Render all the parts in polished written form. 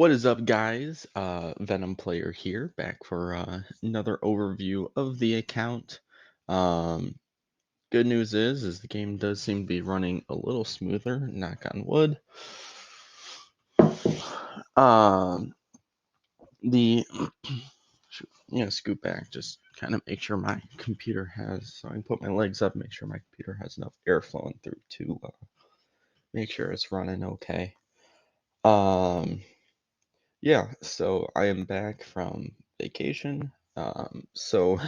What is up, guys? Venom Player here, back for another overview of the account. Um, Good news is the game does seem to be running a little smoother. Knock on wood. Um, the scoot back, just kind of make sure my computer has. So I can put my legs up, make sure my computer has enough air flowing through to make sure it's running okay. Um, yeah, so I am back from vacation. So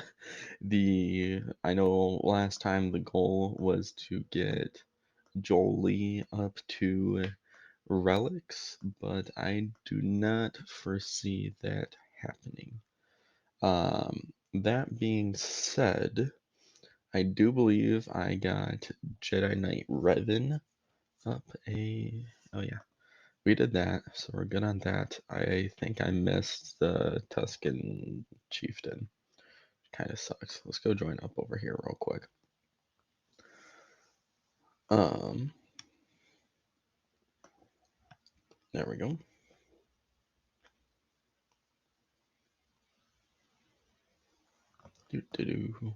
I know last time the goal was to get Jolie up to relics, but I do not foresee that happening. That being said, I do believe I got Jedi Knight Revan up oh yeah, we did that, so we're good on that. I think I missed the Tuscan Chieftain. Kind of sucks. Let's go join up over here real quick. Um, there we go. Do.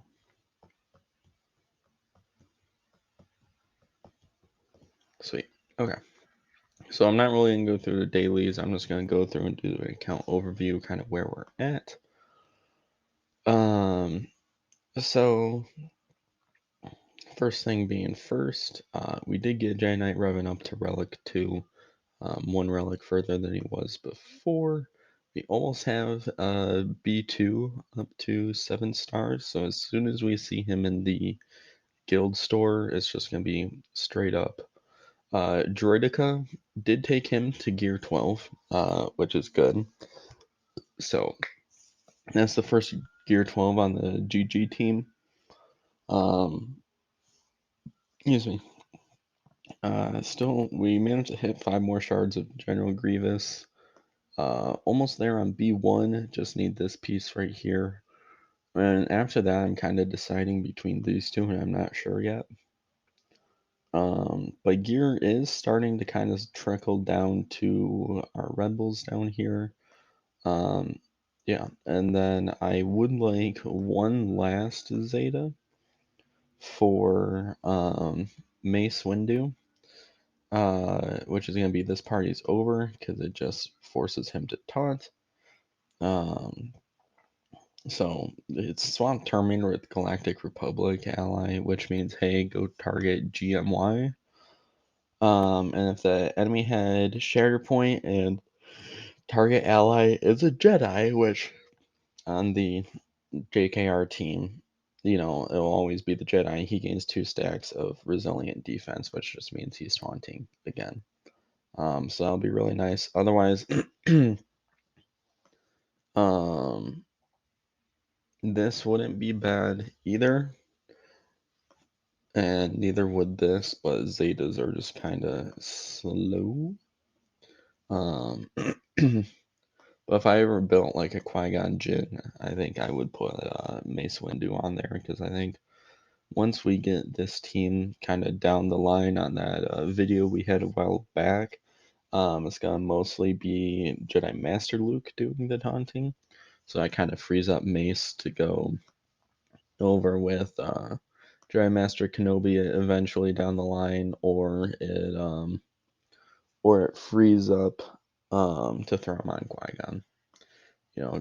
Sweet. Okay. So I'm not really gonna go through the dailies. I'm just gonna go through and do an account overview, kind of where we're at. So first thing being first, we did get Jedi Knight Revan up to Relic 2, one relic further than he was before. We almost have B2 up to 7 stars, so as soon as we see him in the guild store, it's just going to be straight up. Droidica did take him to gear 12, which is good. So that's the first gear 12 on the GG team. Excuse me. Still, we managed to hit 5 more shards of General Grievous. Almost there on B1, just need this piece right here. And after that, I'm kind of deciding between these two, and I'm not sure yet. But gear is starting to kind of trickle down to our rebels down here. Yeah, and then I would like one last Zeta for Mace Windu, which is going to be this party's over because it just forces him to taunt. So it's Swamp Terminator with Galactic Republic ally, which means hey, go target GMY. And if the enemy had Shatter Point and target ally is a Jedi, which on the JKR team, it'll always be the Jedi. He gains 2 stacks of resilient defense, which just means he's taunting again. So that'll be really nice. Otherwise, this wouldn't be bad either. And neither would this, but Zetas are just kind of slow. But if I ever built like a Qui-Gon Jinn, I think I would put Mace Windu on there because I think once we get this team kind of down the line on that video we had a while back, it's gonna mostly be Jedi Master Luke doing the taunting. So I kind of frees up Mace to go over with Jedi Master Kenobi eventually down the line, or it frees up to throw him on Qui-Gon.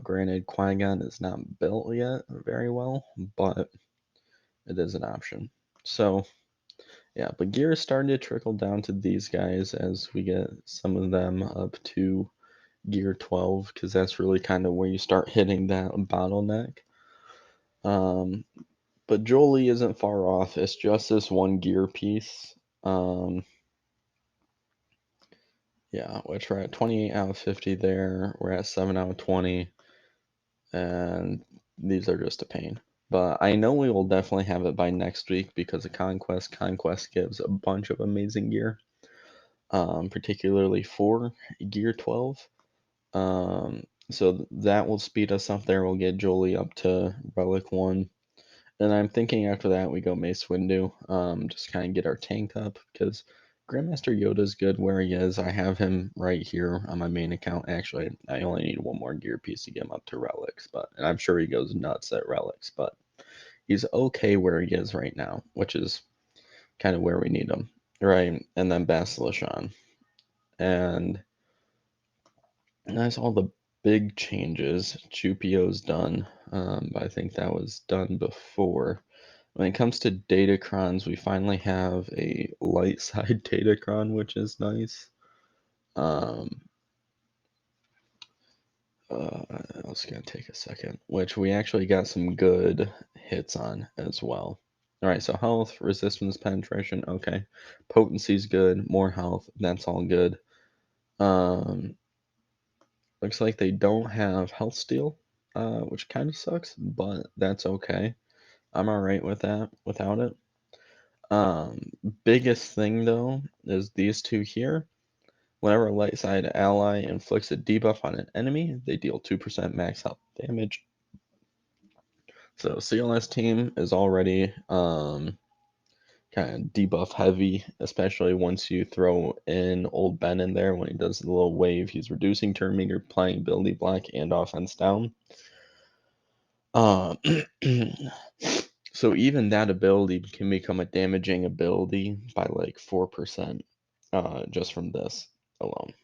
Granted, Qui-Gon is not built yet very well, but it is an option. So, yeah, but gear is starting to trickle down to these guys as we get some of them up to gear 12, because that's really kind of where you start hitting that bottleneck. But Jolie isn't far off. It's just this one gear piece. Yeah, which we're at 28 out of 50 there. We're at 7 out of 20. And these are just a pain. But I know we will definitely have it by next week because of Conquest. Conquest gives a bunch of amazing gear, particularly for Gear 12. So that will speed us up there. We'll get Jolie up to Relic 1. And I'm thinking after that we go Mace Windu, just kind of get our tank up because Grandmaster Yoda's good where he is. I have him right here on my main account. Actually, I only need one more gear piece to get him up to relics, and I'm sure he goes nuts at relics, but he's okay where he is right now, which is kind of where we need him, right? And then Basilishan. And that's all the big changes. Chupio's done, but I think that was done before. When it comes to Datacrons, we finally have a light side Datacron, which is nice. Um, it's gonna take a second, which we actually got some good hits on as well. All right, so health, resistance, penetration, okay. Potency's good, more health, that's all good. Looks like they don't have health steal, which kind of sucks, but that's okay. I'm all right with that without it. Biggest thing though is these two here. Whenever a light side ally inflicts a debuff on an enemy, they deal 2% max health damage. So CLS team is already kind of debuff heavy, especially once you throw in Old Ben in there when he does the little wave. He's reducing turn meter, applying ability block, and offense down. Uh, so even that ability can become a damaging ability by like 4% just from this alone.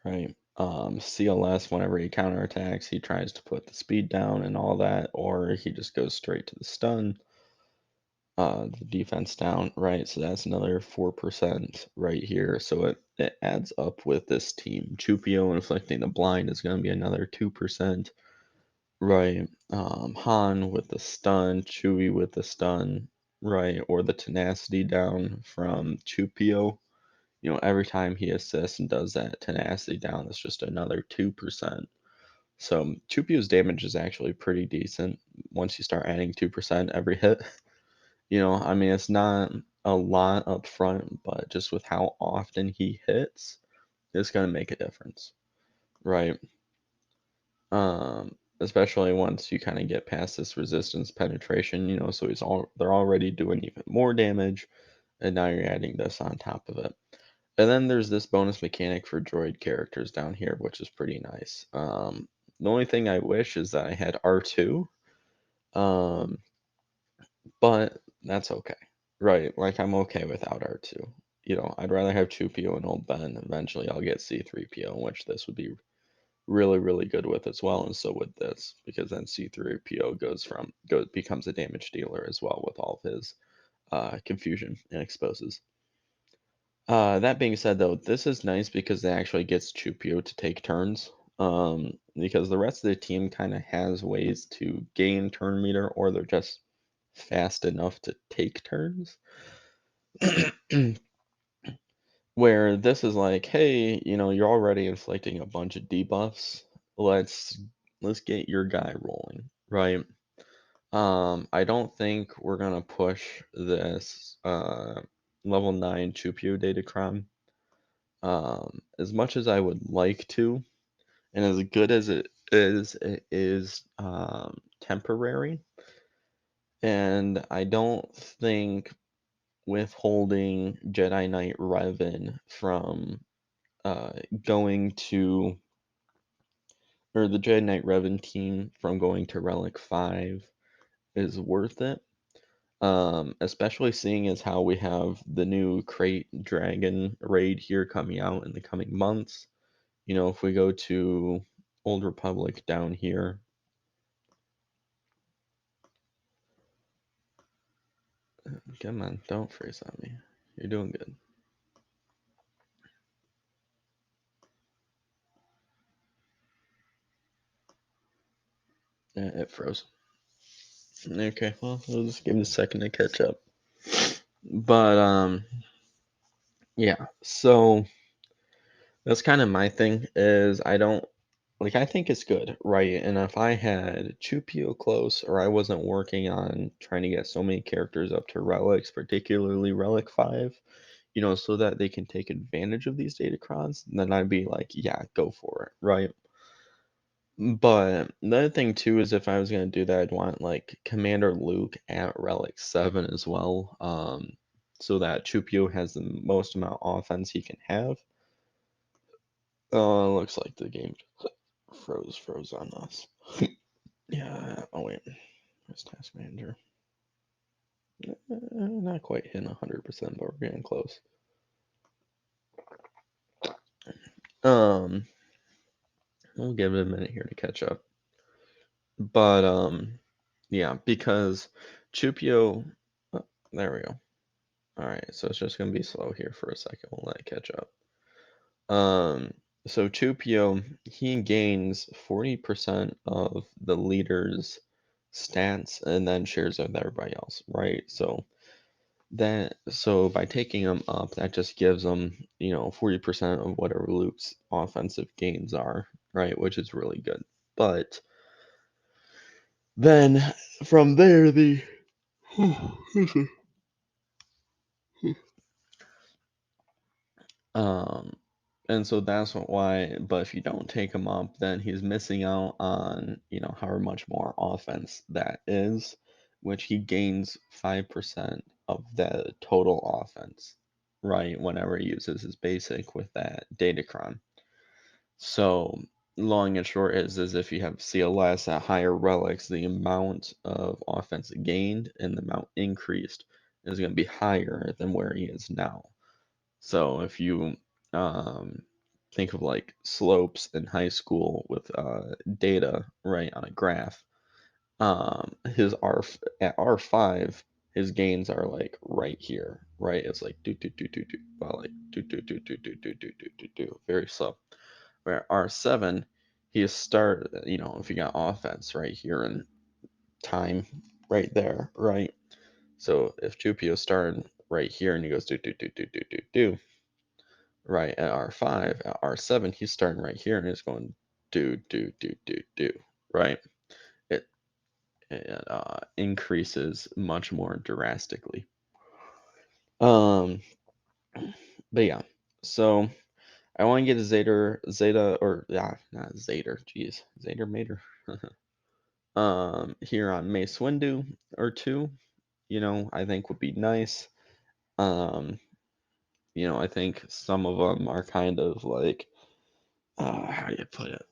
Right. CLS, whenever he counterattacks, he tries to put the speed down and all that, or he just goes straight to the stun, the defense down, right? So that's another 4% right here. So it adds up with this team. Chupio inflicting the blind is going to be another 2%. Right. Han with the stun, Chewie with the stun, right? Or the tenacity down from Chupio. You know, every time he assists and does that tenacity down, it's just another 2%. So Chupio's damage is actually pretty decent once you start adding 2% every hit. You know, I mean, it's not a lot up front, but just with how often he hits, it's going to make a difference, right? Especially once you kind of get past this resistance penetration, you know, so they're already doing even more damage, and now you're adding this on top of it. And then there's this bonus mechanic for droid characters down here, which is pretty nice. The only thing I wish is that I had R2, um, but that's okay. Right, like I'm okay without R2. You know, I'd rather have Chupio and Old Ben. Eventually I'll get C3PO, which this would be really, really good with as well, and so would this, because then C3PO becomes a damage dealer as well with all of his confusion and exposes. That being said, though, this is nice because it actually gets Chupio to take turns. Because the rest of the team kind of has ways to gain turn meter, or they're just fast enough to take turns. Where this is like, hey, you know, you're already inflicting a bunch of debuffs. Let's let's get your guy rolling, right? I don't think we're gonna push this level 9 Chupio Datacron. As much as I would like to, and as good as it is temporary. And I don't think withholding Jedi Knight Revan from going to, or the Jedi Knight Revan team from going to Relic 5 is worth it. Especially seeing as how we have the new Crate Dragon raid here coming out in the coming months. You know, if we go to Old Republic down here, come on, don't freeze on me. You're doing good. It froze. Okay, well, we'll just give it a second to catch up. But yeah. So that's kind of my thing is I don't like I think it's good, right? And if I had Chupio close or I wasn't working on trying to get so many characters up to relics, particularly Relic 5, you know, so that they can take advantage of these datacrons, then I'd be like, yeah, go for it, right? But the other thing too is if I was gonna do that, I'd want like Commander Luke at Relic 7 as well. So that Chupio has the most amount of offense he can have. Looks like the game froze on us. Yeah, oh wait, where's Task Manager? Not quite hitting 100%, but we're getting close. Um, we'll give it a minute here to catch up. But yeah, because Chupio, there we go. All right, so it's just gonna be slow here for a second. We'll let it catch up. Um, so Chupio, he gains 40% of the leader's stats and then shares it with everybody else, right? So by taking him up, that just gives him, 40% of whatever Luke's offensive gains are, right? Which is really good. But then from there, the um, and so that's why. But if you don't take him up, then he's missing out on, however much more offense that is, which he gains 5% of the total offense, right? Whenever he uses his basic with that Datacron. So long and short is if you have CLS at higher relics, the amount of offense gained and the amount increased is going to be higher than where he is now. So if you um, think of like slopes in high school with data right on a graph, his at R5, his gains are like right here, right? It's like do, well, like do, very slow. Where R7, he start, if you got offense right here and time right there, right? So if Chupio started right here and he goes do, right at R5, at R7, he's starting right here and he's going do, right? It, it increases much more drastically. Um, but yeah, so I want to get a Zeta, or yeah, not Zeta, jeez, Zeta Mater. Here on Mace Windu or two, I think would be nice. Um, I think some of them are kind of like, how do you put it?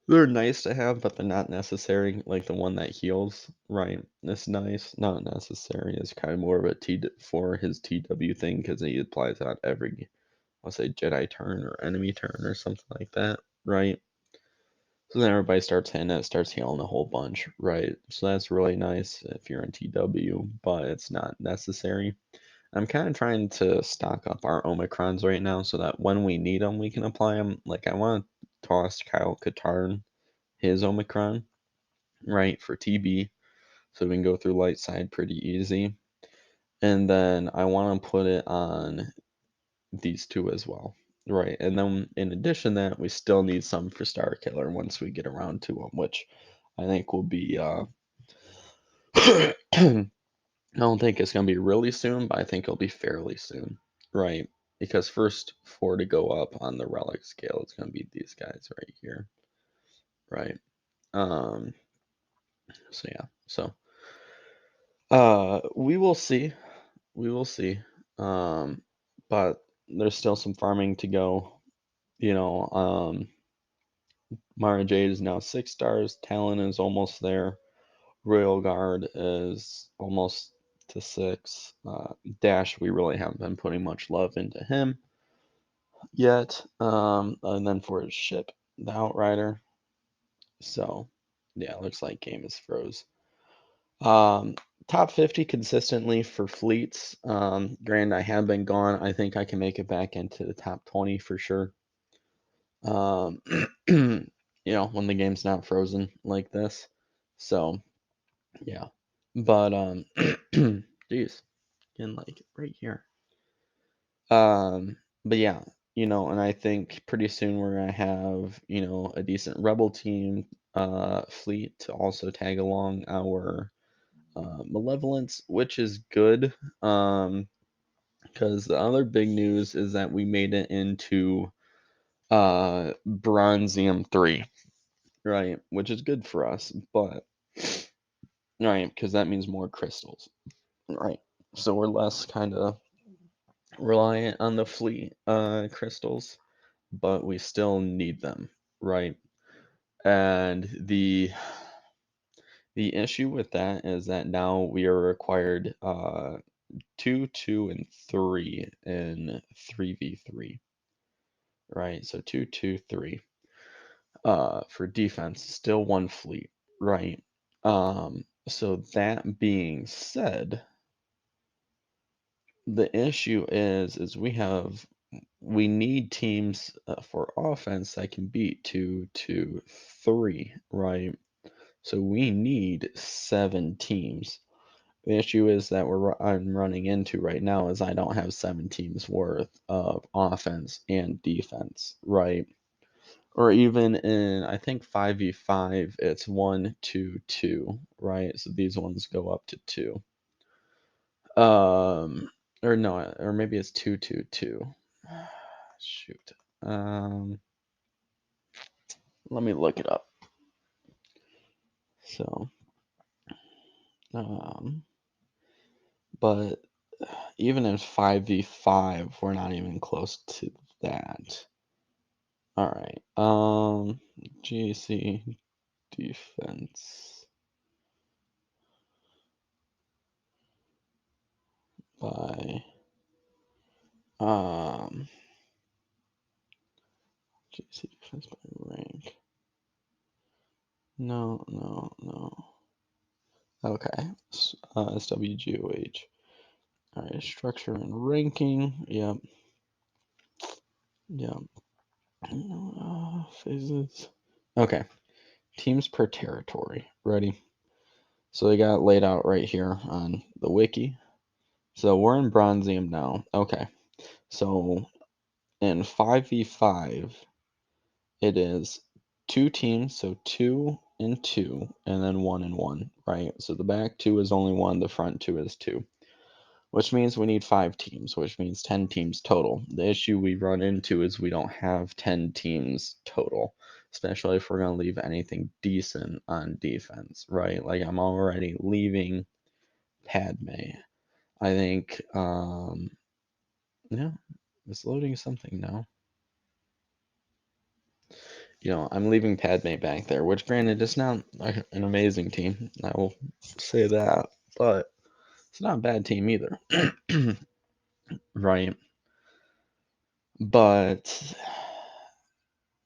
They're nice to have, but they're not necessary. Like the one that heals, right? It's nice, not necessary. It's kind of more of a T for his TW thing because he applies on every, I'll say Jedi turn or enemy turn or something like that, right? So then everybody starts hitting it, starts healing a whole bunch, right? So that's really nice if you're in TW, but it's not necessary. I'm kind of trying to stock up our Omicrons right now so that when we need them, we can apply them. Like, I want to toss Kyle Katarn his Omicron, right, for TB, so we can go through light side pretty easy. And then I want to put it on these two as well. Right, and then in addition to that, we still need some for Star Killer once we get around to them, which I think will be. I don't think it's gonna be really soon, but I think it'll be fairly soon, right? Because first four to go up on the relic scale is gonna be these guys right here, right? Um. So yeah. So we will see. We will see. Um, but there's still some farming to go. Mara Jade is now 6 stars. Talon is almost there. Royal Guard is almost to 6. Dash, we really haven't been putting much love into him yet. And then for his ship, the Outrider. So, yeah, looks like game is froze. Um, Top 50 consistently for fleets. Granted, I have been gone. I think I can make it back into the top 20 for sure. Um, when the game's not frozen like this. So, yeah. But geez, getting like right here. Um, but yeah, and I think pretty soon we're gonna have, a decent rebel team fleet to also tag along our malevolence, which is good. Because the other big news is that we made it into Bronzium 3, right? Which is good for us, but right, because that means more crystals, right? So we're less kind of reliant on the fleet crystals, but we still need them, right? And the issue with that is that now we are required 2, 2, and 3 in 3v3, right? So 2, 2, 3 for defense, still one fleet, right? So that being said, the issue is we need teams for offense that can beat 2, 2, 3, right? So we need 7 teams. The issue is that I'm running into right now is I don't have 7 teams worth of offense and defense, right? Or even in I think 5v5 it's 1, 2, 2, right? So these ones go up to 2. Or no, or maybe it's 2, 2, 2. Shoot. Um, Let me look it up. So, um, but even in 5v5, we're not even close to that. All right. GC defense by GC defense by rank. No, no, no. Okay. SWGOH. All right. Structure and ranking. Yep. Yep. Phases. Okay. Teams per territory. Ready? So they got it laid out right here on the wiki. So we're in Bronzium now. Okay. So in 5v5, it is 2 teams, so 2 and 2, and then 1 and 1, right? So the back 2 is only 1, the front 2 is 2, which means we need 5 teams, which means 10 teams total. The issue we run into is we don't have 10 teams total, especially if we're going to leave anything decent on defense, right? Like I'm already leaving Padme. I think, yeah, it's loading something now. I'm leaving Padme back there, which granted is not an amazing team. I will say that, but it's not a bad team either. Right. But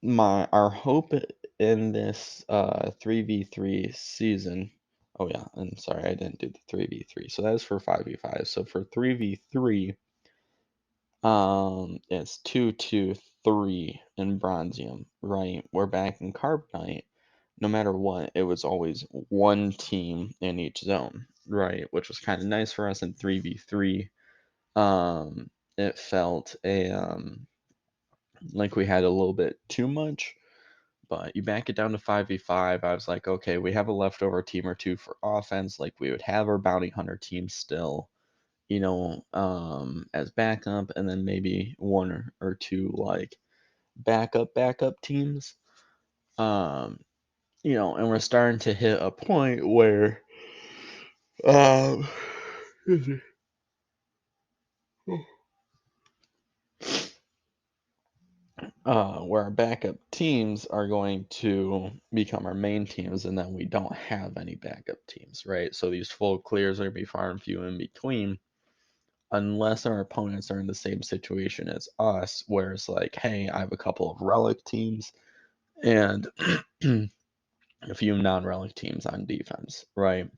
our hope in this 3v3 season. Oh yeah, and sorry, I didn't do the 3v3. So that's for 5v5. So for 3v3, it's 2, 2, 3 in Bronzium, right? We're back in Carbonite. No matter what, it was always one team in each zone, right? Which was kind of nice for us in 3v3. It felt like we had a little bit too much, but you back it down to 5v5. I was like, okay, we have a leftover team or two for offense. Like we would have our bounty hunter team still, as backup, and then maybe one or two like backup teams. And we're starting to hit a point where um where our backup teams are going to become our main teams, and then we don't have any backup teams, right? So these full clears are going to be far and few in between, unless our opponents are in the same situation as us, where it's like, hey, I have a couple of relic teams and a few non-relic teams on defense, right?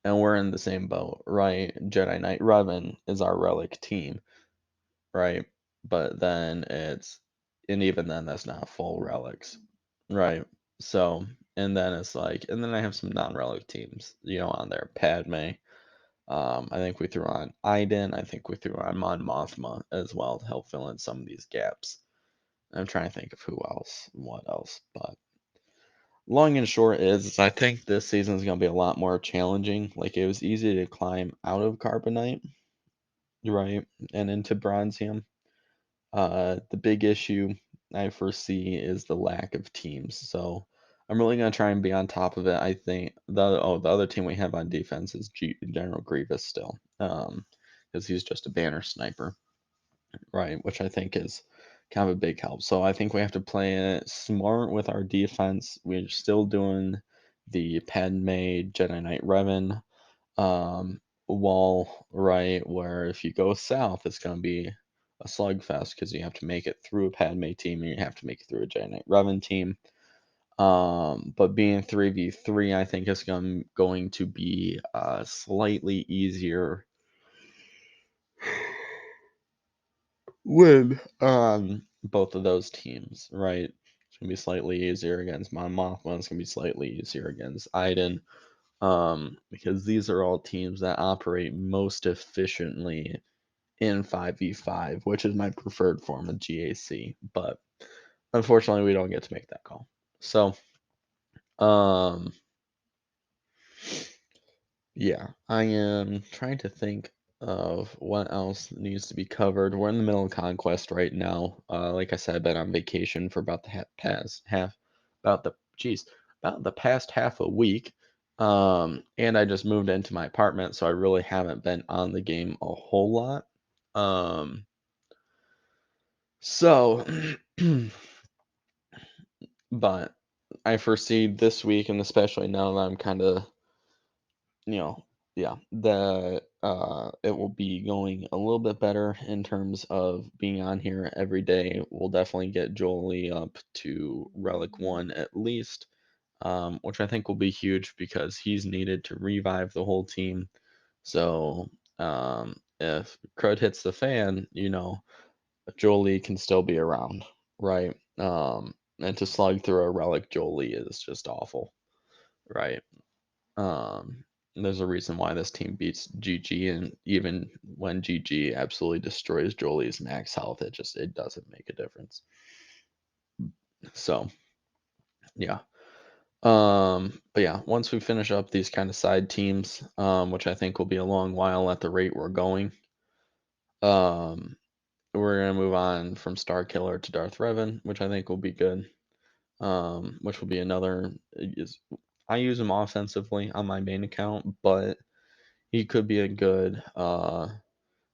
And we're in the same boat, right? Jedi Knight Revan is our relic team, right? But then and even then, that's not full relics, right? So, and then it's like, and then I have some non-relic teams, on there. Padme. I think we threw on Iden. I think we threw on Mon Mothma as well to help fill in some of these gaps. I'm trying to think of who else, what else, but long and short is I think this season is going to be a lot more challenging. Like it was easy to climb out of Carbonite, right, and into Bronzium. The big issue I foresee is the lack of teams. So I'm really gonna try and be on top of it. I think the other team we have on defense is General Grievous still, because he's just a banner sniper, right? Which I think is kind of a big help. So I think we have to play it smart with our defense. We're still doing the Padme Jedi Knight Revan um, wall, right? Where if you go south, it's going to be a slugfest because you have to make it through a Padme team and you have to make it through a Jedi Knight Revan team. But being 3v3, I think is going to be slightly easier with both of those teams, right? It's gonna be slightly easier against Mon Mothma. It's gonna be slightly easier against Iden, because these are all teams that operate most efficiently in 5v5, which is my preferred form of GAC. But unfortunately, we don't get to make that call. So, um, yeah, I am trying to think of what else needs to be covered. We're in the middle of Conquest right now. Like I said, I've been on vacation for about the past half, about the geez, about the past half a week. And I just moved into my apartment, so I really haven't been on the game a whole lot. Um, so, but I foresee this week, and especially now that I'm kind of, you know, yeah, that it will be going a little bit better in terms of being on here every day. We'll definitely get Jolie up to Relic 1 at least, which I think will be huge because he's needed to revive the whole team. So if Crud hits the fan, Jolie can still be around, right? And to slug through a Relic Jolie is just awful, right? There's a reason why this team beats GG, and even when GG absolutely destroys Jolie's max health, it doesn't make a difference. So yeah. But yeah, once we finish up these kind of side teams, which I think will be a long while at the rate we're going, um, we're gonna move on from Star Killer to Darth Revan, which I think will be good. Which will be another is I use him offensively on my main account, but he could be a good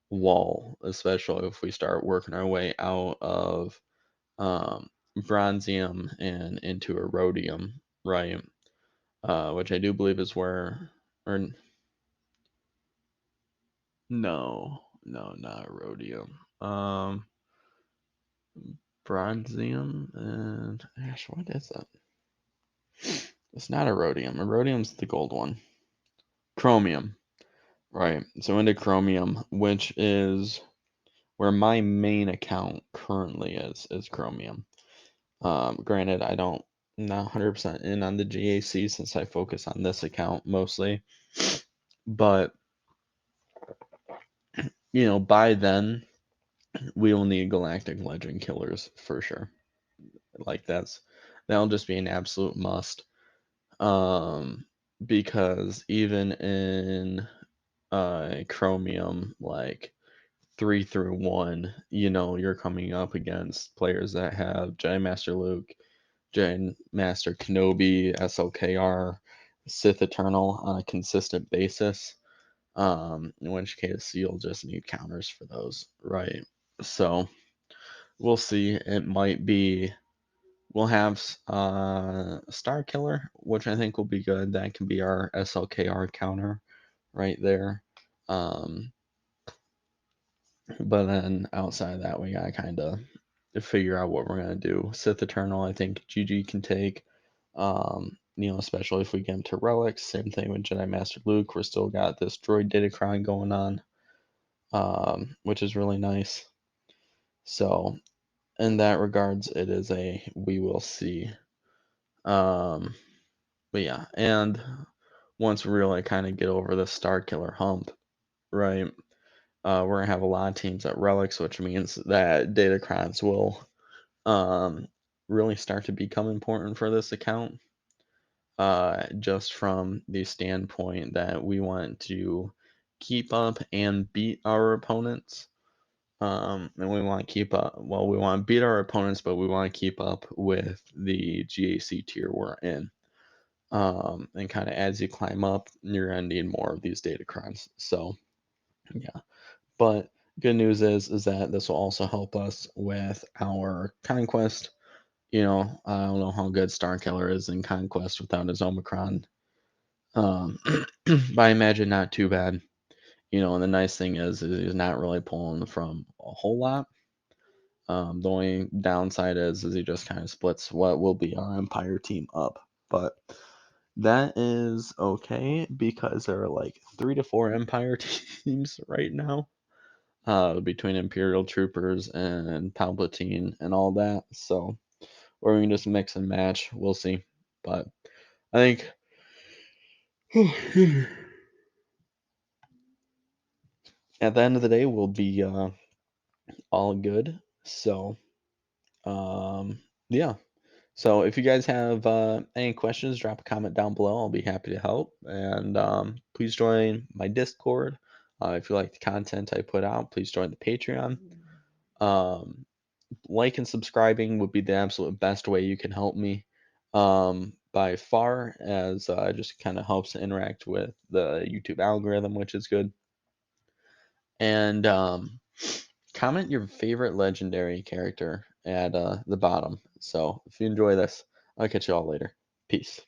wall, especially if we start working our way out of bronzium and into erodium, right? Which I do believe is where, or no, not erodium. Bronzium and Ash, what is that? It's not erodium. Erodium's the gold one. Chromium, right? So into chromium, which is where my main account currently is chromium. Granted, I don't not 100% in on the GAC since I focus on this account mostly, but by then we will need Galactic Legend killers for sure. Like that'll just be an absolute must. Um, because even in Chromium, like 3 through 1, you're coming up against players that have Jedi Master Luke, Jedi Master Kenobi, SLKR, Sith Eternal on a consistent basis. In which case you'll just need counters for those, right? So we'll see. It might be we'll have Star Killer, which I think will be good. That can be our SLKR counter right there. Um, but then outside of that, we gotta kind of figure out what we're gonna do. Sith Eternal, I think GG can take. Especially if we get into relics. Same thing with Jedi Master Luke. We're still got this droid datacron going on, which is really nice. So in that regards, it is a we will see. Um, but yeah, and once we really kind of get over the Star Killer hump, right? We're gonna have a lot of teams at relics, which means that datacrons will um, really start to become important for this account. Just from the standpoint that we want to keep up and beat our opponents. And we want to keep up. Well, we want to beat our opponents, but we want to keep up with the GAC tier we're in. And kind of as you climb up, you're gonna need more of these datacrons. So yeah, but good news is that this will also help us with our conquest. I don't know how good Starkiller is in conquest without his Omicron. But I imagine not too bad. And the nice thing is he's not really pulling from a whole lot. The only downside is he just kind of splits what will be our Empire team up. But that is okay because there are like 3 to 4 Empire teams right now, between Imperial troopers and Palpatine and all that. So, or we can just mix and match. We'll see. But I think at the end of the day, we'll be all good. So, yeah. So if you guys have any questions, drop a comment down below. I'll be happy to help. And please join my Discord. If you like the content I put out, please join the Patreon. Like and subscribing would be the absolute best way you can help me, by far, as just kind of helps interact with the YouTube algorithm, which is good. And comment your favorite legendary character at the bottom. So if you enjoy this, I'll catch you all later. Peace.